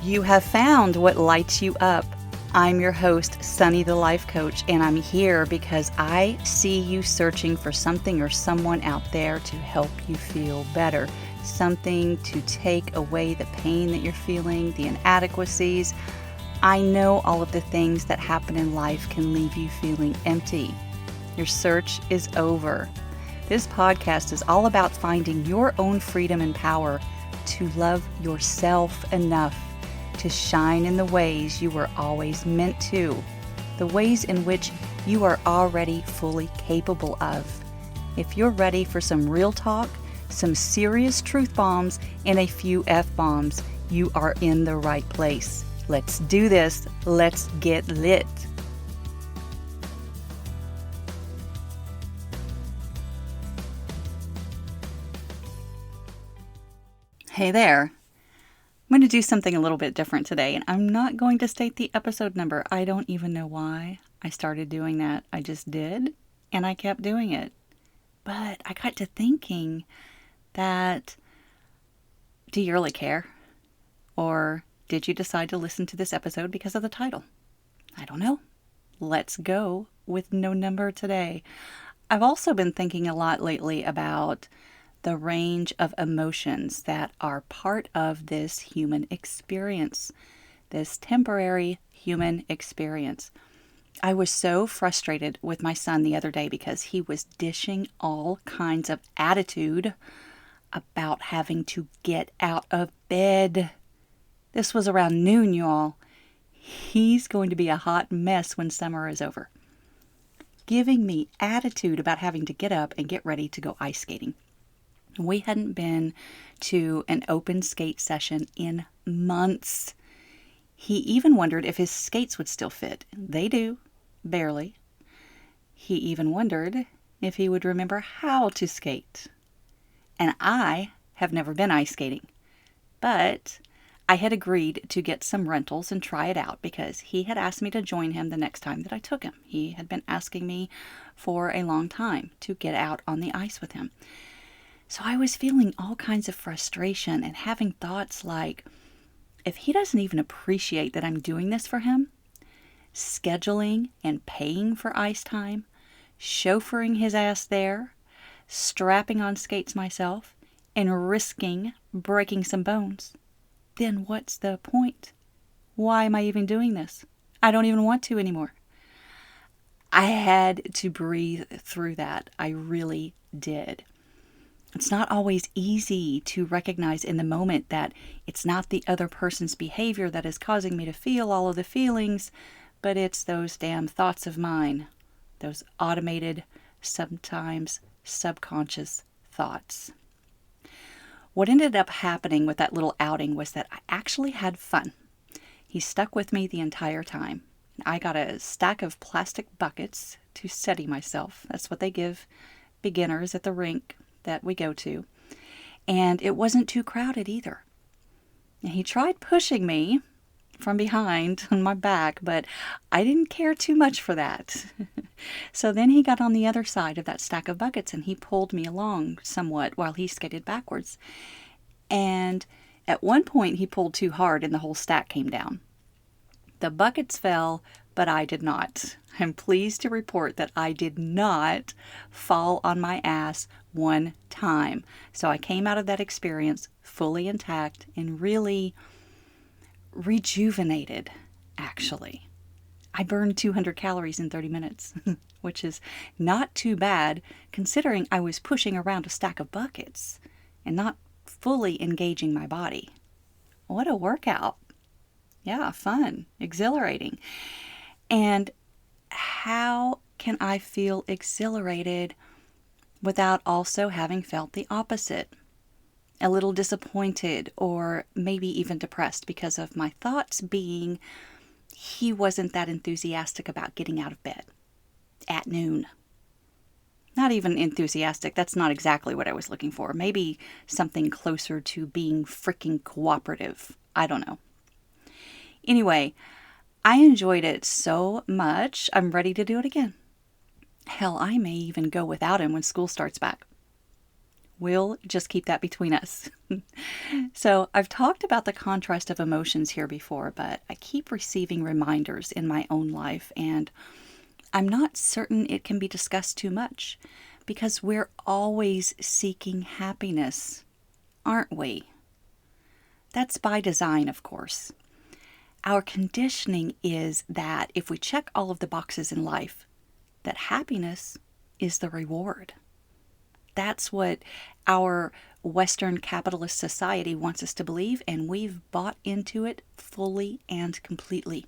You have found what lights you up. I'm your host, Sunny the Life Coach, and I'm here because I see you searching for something or someone out there to help you feel better. Something to take away the pain that you're feeling, the inadequacies. I know all of the things that happen in life can leave you feeling empty. Your search is over. This podcast is all about finding your own freedom and power to love yourself enough to shine in the ways you were always meant to, the ways in which you are already fully capable of. If you're ready for some real talk, some serious truth bombs, and a few F-bombs, you are in the right place. Let's do this. Let's get lit. Hey there. I'm going to do something a little bit different today, and I'm not going to state the episode number. I don't even know why I started doing that. I just did, and I kept doing it. But I got to thinking that, do you really care? Or did you decide to listen to this episode because of the title? I don't know. Let's go with no number today. I've also been thinking a lot lately about the range of emotions that are part of this human experience, this temporary human experience. I was so frustrated with my son the other day because he was dishing all kinds of attitude about having to get out of bed. This was around noon, y'all. He's going to be a hot mess when summer is over. Giving me attitude about having to get up and get ready to go ice skating. We hadn't been to an open skate session in months. He even wondered if his skates would still fit. They do, barely. He even wondered if he would remember how to skate. And I have never been ice skating, but I had agreed to get some rentals and try it out because he had asked me to join him the next time that I took him. He had been asking me for a long time to get out on the ice with him. So I was feeling all kinds of frustration and having thoughts like, if he doesn't even appreciate that I'm doing this for him, scheduling and paying for ice time, chauffeuring his ass there, strapping on skates myself, and risking breaking some bones, then what's the point? Why am I even doing this? I don't even want to anymore. I had to breathe through that. I really did. It's not always easy to recognize in the moment that it's not the other person's behavior that is causing me to feel all of the feelings, but it's those damn thoughts of mine, those automated, sometimes subconscious thoughts. What ended up happening with that little outing was that I actually had fun. He stuck with me the entire time. I got a stack of plastic buckets to steady myself. That's what they give beginners at the rink that we go to. And it wasn't too crowded either. And he tried pushing me from behind on my back, but I didn't care too much for that. So then he got on the other side of that stack of buckets and he pulled me along somewhat while he skated backwards. And at one point he pulled too hard and the whole stack came down. The buckets fell, but I did not. I'm pleased to report that I did not fall on my ass one time. So I came out of that experience fully intact and really rejuvenated, actually. I burned 200 calories in 30 minutes, which is not too bad considering I was pushing around a stack of buckets and not fully engaging my body. What a workout. Yeah, fun, exhilarating. And how can I feel exhilarated without also having felt the opposite? A little disappointed or maybe even depressed because of my thoughts being, he wasn't that enthusiastic about getting out of bed at noon. Not even enthusiastic. That's not exactly what I was looking for. Maybe something closer to being freaking cooperative. I don't know. Anyway, I enjoyed it so much, I'm ready to do it again. Hell, I may even go without him when school starts back. We'll just keep that between us. So I've talked about the contrast of emotions here before, but I keep receiving reminders in my own life, and I'm not certain it can be discussed too much because we're always seeking happiness, aren't we? That's by design, of course. Our conditioning is that if we check all of the boxes in life, that happiness is the reward. That's what our Western capitalist society wants us to believe, and we've bought into it fully and completely.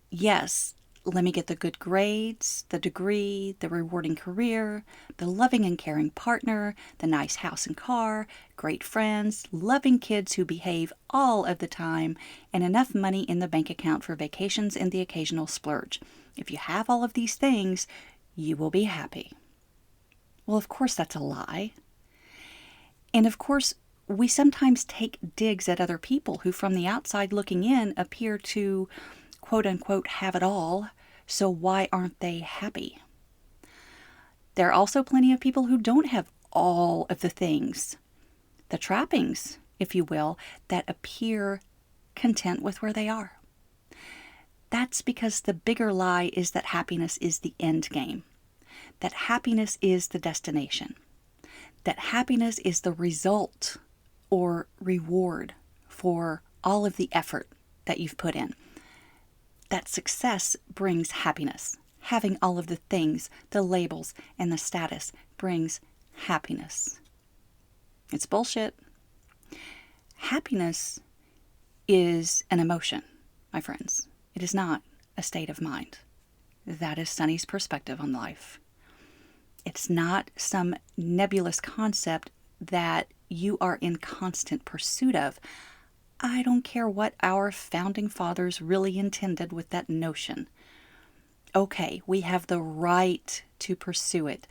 Yes, let me get the good grades, the degree, the rewarding career, the loving and caring partner, the nice house and car, great friends, loving kids who behave all of the time, and enough money in the bank account for vacations and the occasional splurge. If you have all of these things, you will be happy. Well, of course, that's a lie. And of course, we sometimes take digs at other people who, from the outside looking in, appear to, quote unquote, have it all. So why aren't they happy? There are also plenty of people who don't have all of the things, the trappings, if you will, that appear content with where they are. That's because the bigger lie is that happiness is the end game, that happiness is the destination, that happiness is the result or reward for all of the effort that you've put in. That success brings happiness. Having all of the things, the labels, and the status brings happiness. It's bullshit. Happiness is an emotion, my friends. It is not a state of mind. That is Sunny's perspective on life. It's not some nebulous concept that you are in constant pursuit of. I don't care what our founding fathers really intended with that notion. Okay, we have the right to pursue it.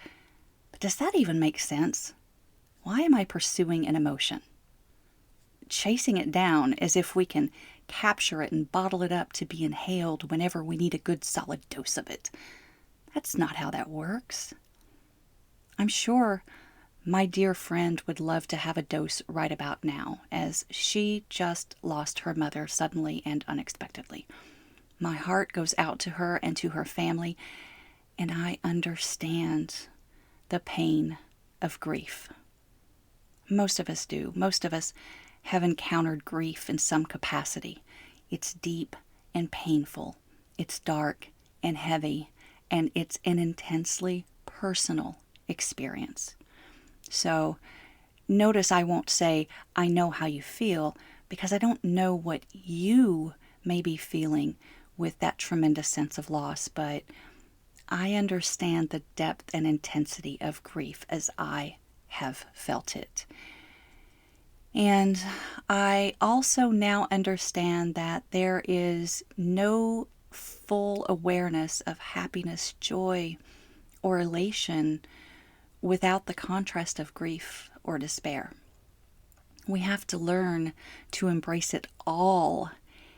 But does that even make sense? Why am I pursuing an emotion? Chasing it down as if we can capture it and bottle it up to be inhaled whenever we need a good solid dose of it. That's not how that works. I'm sure my dear friend would love to have a dose right about now, as she just lost her mother suddenly and unexpectedly. My heart goes out to her and to her family, and I understand the pain of grief. Most of us do. Most of us have encountered grief in some capacity. It's deep and painful. It's dark and heavy, and it's an intensely personal experience. So notice I won't say, I know how you feel, because I don't know what you may be feeling with that tremendous sense of loss, but I understand the depth and intensity of grief as I have felt it. And I also now understand that there is no full awareness of happiness, joy, or elation without the contrast of grief or despair. We have to learn to embrace it all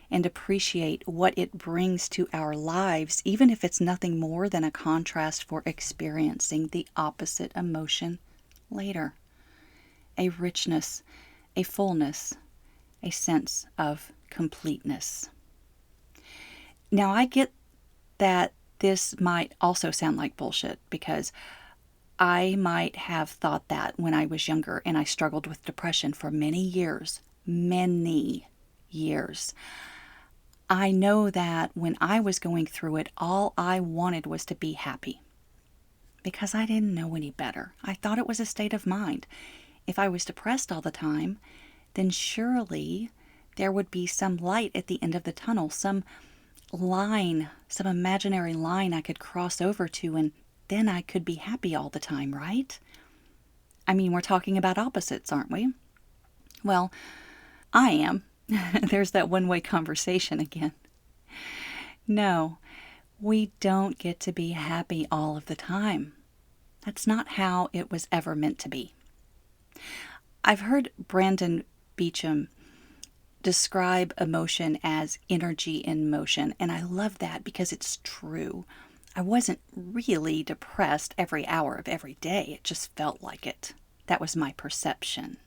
and appreciate what it brings to our lives, even if it's nothing more than a contrast for experiencing the opposite emotion later. A richness, a fullness, a sense of completeness. Now, I get that this might also sound like bullshit, because I might have thought that when I was younger and I struggled with depression for many years. I know that when I was going through it, all I wanted was to be happy, because I didn't know any better. I thought it was a state of mind. If I was depressed all the time, then surely there would be some light at the end of the tunnel, some line, some imaginary line I could cross over to, and then I could be happy all the time, right? I mean, we're talking about opposites, aren't we? Well, I am. There's that one-way conversation again. No, we don't get to be happy all of the time. That's not how it was ever meant to be. I've heard Brandon Beecham describe emotion as energy in motion, and I love that because it's true. I wasn't really depressed every hour of every day. It just felt like it. That was my perception.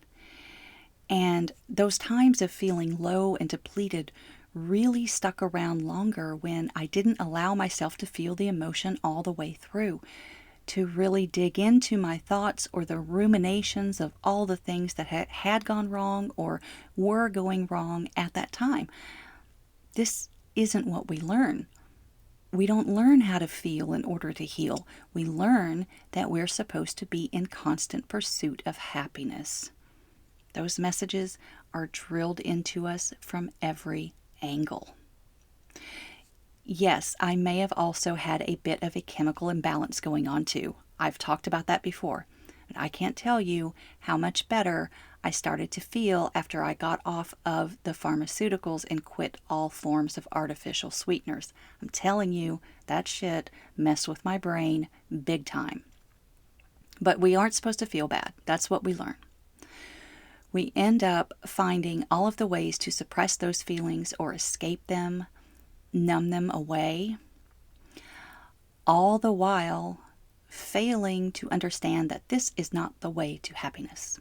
And those times of feeling low and depleted really stuck around longer when I didn't allow myself to feel the emotion all the way through, to really dig into my thoughts or the ruminations of all the things that had gone wrong or were going wrong at that time. This isn't what we learn. We don't learn how to feel in order to heal. We learn that we're supposed to be in constant pursuit of happiness. Those messages are drilled into us from every angle. Yes, I may have also had a bit of a chemical imbalance going on too. I've talked about that before. But I can't tell you how much better I started to feel after I got off of the pharmaceuticals and quit all forms of artificial sweeteners. I'm telling you, that shit messed with my brain big time. But we aren't supposed to feel bad. That's what we learn. We end up finding all of the ways to suppress those feelings or escape them, numb them away, all the while failing to understand that this is not the way to happiness.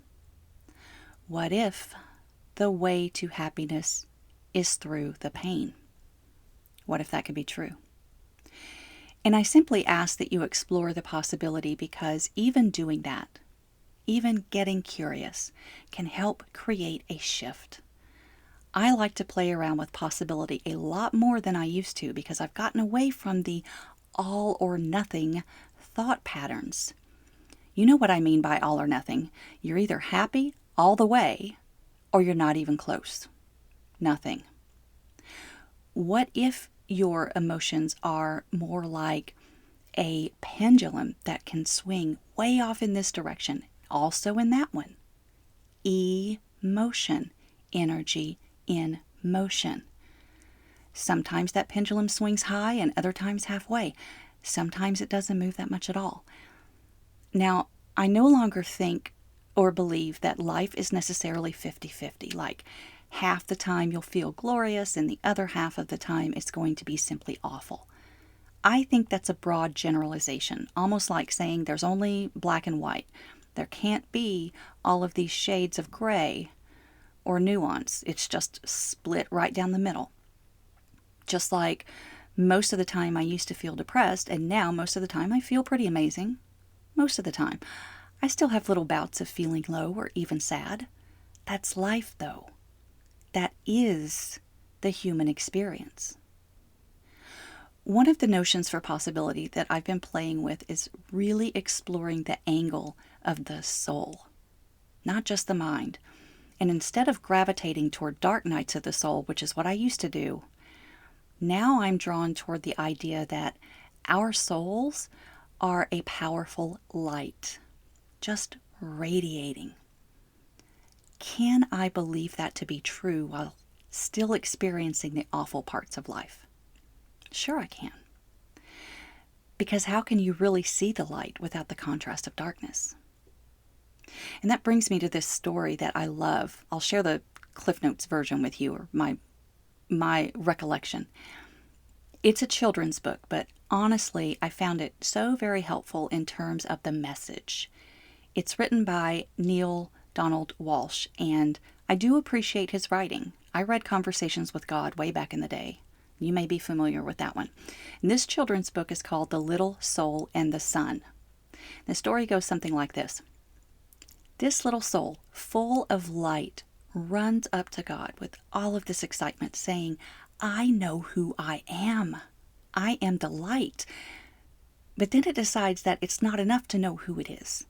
What if the way to happiness is through the pain? What if that could be true? And I simply ask that you explore the possibility, because even doing that, even getting curious, can help create a shift. I like to play around with possibility a lot more than I used to, because I've gotten away from the all or nothing thought patterns. You know what I mean by all or nothing. You're either happy all the way or you're not even close. Nothing. What if your emotions are more like a pendulum that can swing way off in this direction, also in that one? Emotion, energy in motion. Sometimes that pendulum swings high and other times halfway. Sometimes it doesn't move that much at all. Now, I no longer think or believe that life is necessarily 50-50, like half the time you'll feel glorious and the other half of the time it's going to be simply awful. I think that's a broad generalization, almost like saying there's only black and white. There can't be all of these shades of gray or nuance. It's just split right down the middle. Just like most of the time I used to feel depressed, and now most of the time I feel pretty amazing. Most of the time. I still have little bouts of feeling low or even sad. That's life, though. That is the human experience. One of the notions for possibility that I've been playing with is really exploring the angle of the soul, not just the mind. And instead of gravitating toward dark nights of the soul, which is what I used to do, now I'm drawn toward the idea that our souls are a powerful light, just radiating. Can I believe that to be true while still experiencing the awful parts of life? Sure I can. Because how can you really see the light without the contrast of darkness? And that brings me to this story that I love. I'll share the Cliff Notes version with you, or my recollection. It's a children's book, but honestly, I found it so very helpful in terms of the message. It's written by Neil Donald Walsh, and I do appreciate his writing. I read Conversations with God way back in the day. You may be familiar with that one. And this children's book is called The Little Soul and the Sun. The story goes something like this. This little soul, full of light, runs up to God with all of this excitement, saying, I know who I am. I am the light. But then it decides that it's not enough to know who it is.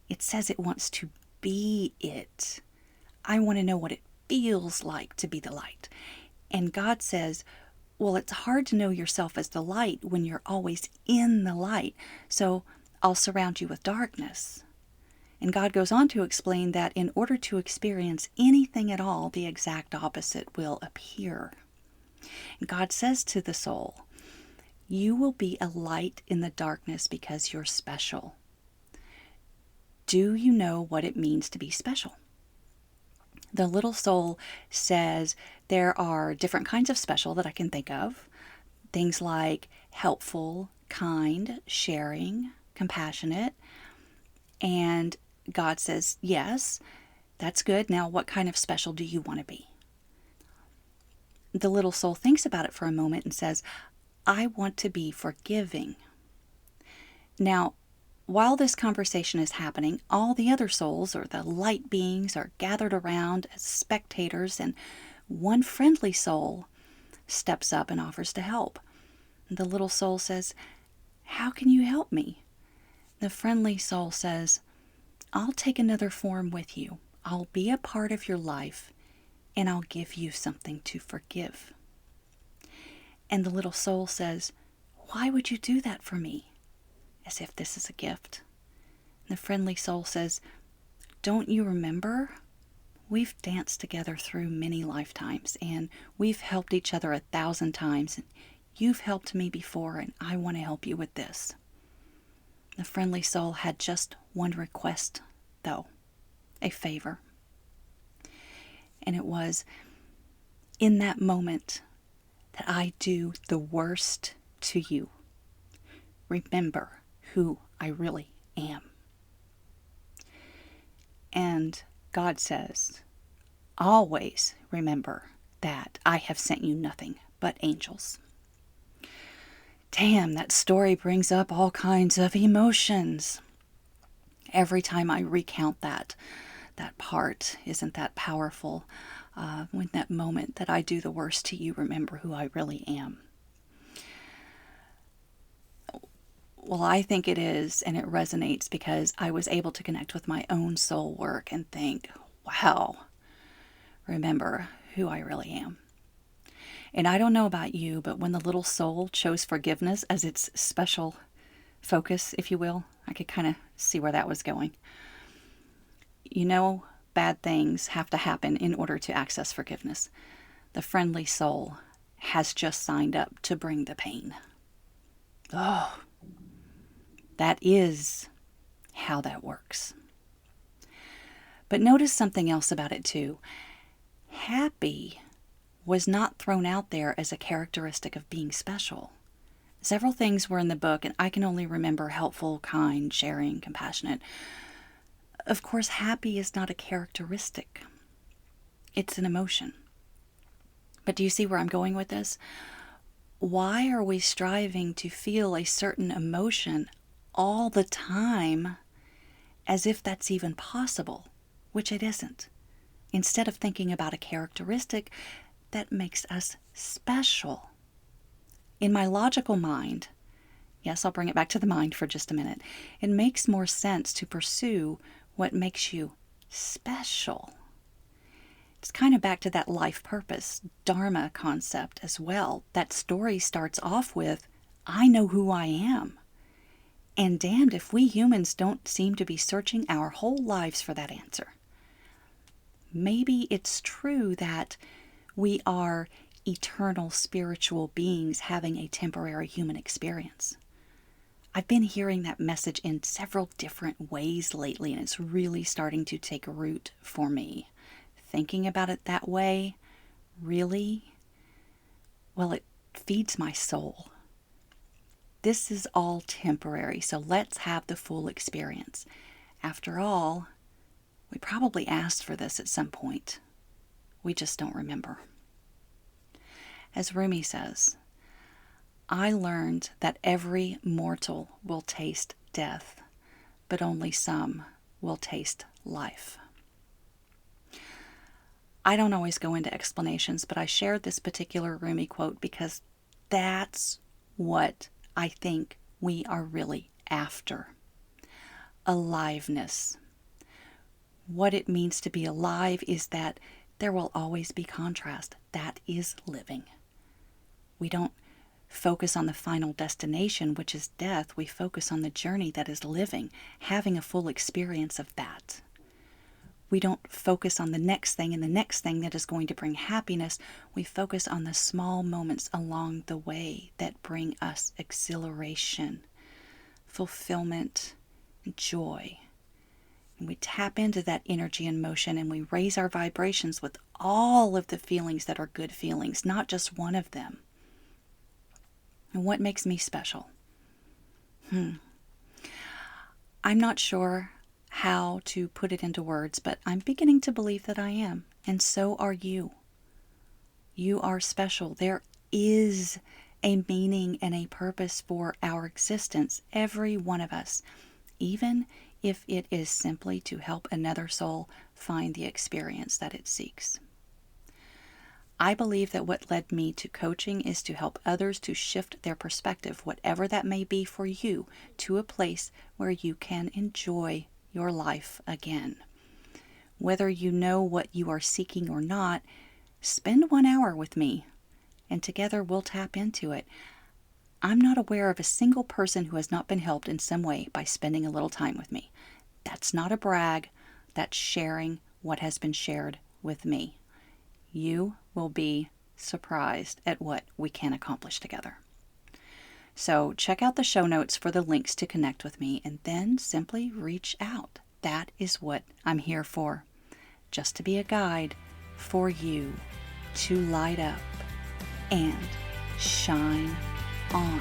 It says it wants to be it. I want to know what it feels like to be the light. And God says, well, it's hard to know yourself as the light when you're always in the light. So I'll surround you with darkness. And God goes on to explain that in order to experience anything at all, the exact opposite will appear. And God says to the soul, you will be a light in the darkness because you're special. Do you know what it means to be special? The little soul says there are different kinds of special that I can think of. Things like helpful, kind, sharing, compassionate. And God says, yes, that's good. Now, what kind of special do you want to be? The little soul thinks about it for a moment and says, I want to be forgiving. Now, while this conversation is happening, all the other souls, or the light beings, are gathered around as spectators, and one friendly soul steps up and offers to help. The little soul says, how can you help me? The friendly soul says, I'll take another form with you. I'll be a part of your life, and I'll give you something to forgive. And the little soul says, why would you do that for me? As if this is a gift. And the friendly soul says, don't you remember? We've danced together through many lifetimes, and we've helped each other 1,000 times. You've helped me before, and I want to help you with this. The friendly soul had just one request, though, a favor. And it was, in that moment that I do the worst to you, remember who I really am. And God says, always remember that I have sent you nothing but angels. Damn, that story brings up all kinds of emotions. Every time I recount that part, isn't that powerful? When that moment that I do the worst to you, remember who I really am. Well, I think it is, and it resonates because I was able to connect with my own soul work and think, wow, remember who I really am. And I don't know about you, but when the little soul chose forgiveness as its special focus, if you will, I could kind of see where that was going. You know, bad things have to happen in order to access forgiveness. The friendly soul has just signed up to bring the pain. Oh, that is how that works. But notice something else about it too. Happy was not thrown out there as a characteristic of being special. Several things were in the book, and I can only remember helpful, kind, sharing, compassionate. Of course, happy is not a characteristic. It's an emotion. But do you see where I'm going with this? Why are we striving to feel a certain emotion all the time as if that's even possible, which it isn't? Instead of thinking about a characteristic that makes us special. In my logical mind, yes, I'll bring it back to the mind for just a minute, it makes more sense to pursue what makes you special. It's kind of back to that life purpose, Dharma concept as well. That story starts off with, I know who I am. And damned if we humans don't seem to be searching our whole lives for that answer. Maybe it's true that we are eternal spiritual beings having a temporary human experience. I've been hearing that message in several different ways lately, and it's really starting to take root for me. Thinking about it that way, really, well, it feeds my soul. This is all temporary, so let's have the full experience. After all, we probably asked for this at some point. We just don't remember. As Rumi says, I learned that every mortal will taste death, but only some will taste life. I don't always go into explanations, but I shared this particular Rumi quote because that's what I think we are really after. Aliveness. What it means to be alive is that there will always be contrast. That is living. We don't focus on the final destination, which is death. We focus on the journey that is living, having a full experience of that. We don't focus on the next thing and the next thing that is going to bring happiness. We focus on the small moments along the way that bring us exhilaration, fulfillment, and joy. And we tap into that energy and motion, and we raise our vibrations with all of the feelings that are good feelings, not just one of them. And what makes me special? I'm not sure how to put it into words, but I'm beginning to believe that I am, and so are you. You are special. There is a meaning and a purpose for our existence, every one of us, even if it is simply to help another soul find the experience that it seeks. I believe that what led me to coaching is to help others to shift their perspective, whatever that may be for you, to a place where you can enjoy your life again. Whether you know what you are seeking or not, spend 1 hour with me, and together we'll tap into it. I'm not aware of a single person who has not been helped in some way by spending a little time with me. That's not a brag. That's sharing what has been shared with me. You will be surprised at what we can accomplish together. So check out the show notes for the links to connect with me, and then simply reach out. That is what I'm here for. Just to be a guide for you to light up and shine on.